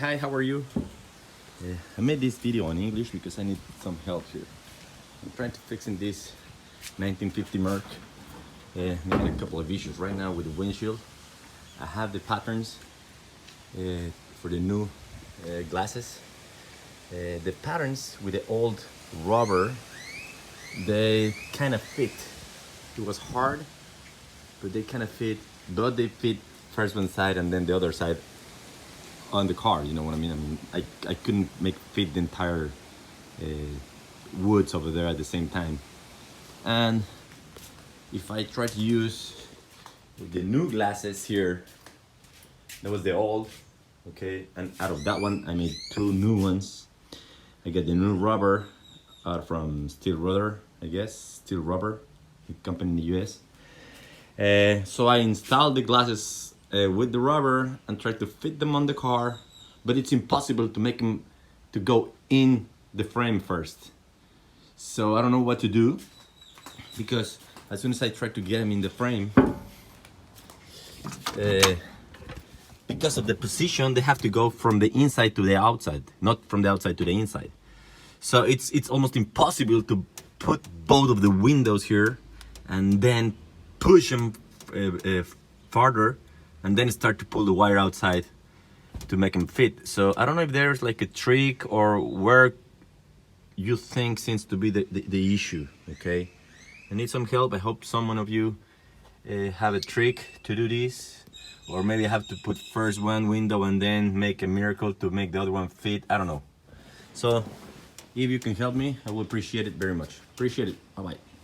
Hi, how are you? I made this video in English because I need some help here. I'm trying to fixing this 1950 Merc. Making a couple of issues right now with the windshield. I have the patterns for the new glasses. The patterns with the old rubber, they kind of fit. It was hard, but they kind of fit. But they fit first one side and then the other side on the car, you know what I mean? I couldn't make fit the entire woods over there at the same time. And if I try to use the new glasses here, that was the old, okay? And out of that one, I made two new ones. I got the new rubber out from Steel Rudder, I guess, Steel Rubber, a company in the US. So I installed the glasses with the rubber and tried to fit them on the car, but it's impossible to make them to go in the frame first. So I don't know what to do, because as soon as I try to get them in the frame, because of the position, they have to go from the inside to the outside, not from the outside to the inside. So it's almost impossible to put both of the windows here and then push them farther and then start to pull the wire outside to make them fit. So I don't know if there's like a trick or where you think seems to be the issue, okay? I need some help. I hope someone of you have a trick to do this, or maybe I have to put first one window and then make a miracle to make the other one fit. I don't know. So if you can help me, I will appreciate it very much. Appreciate it. Bye-bye.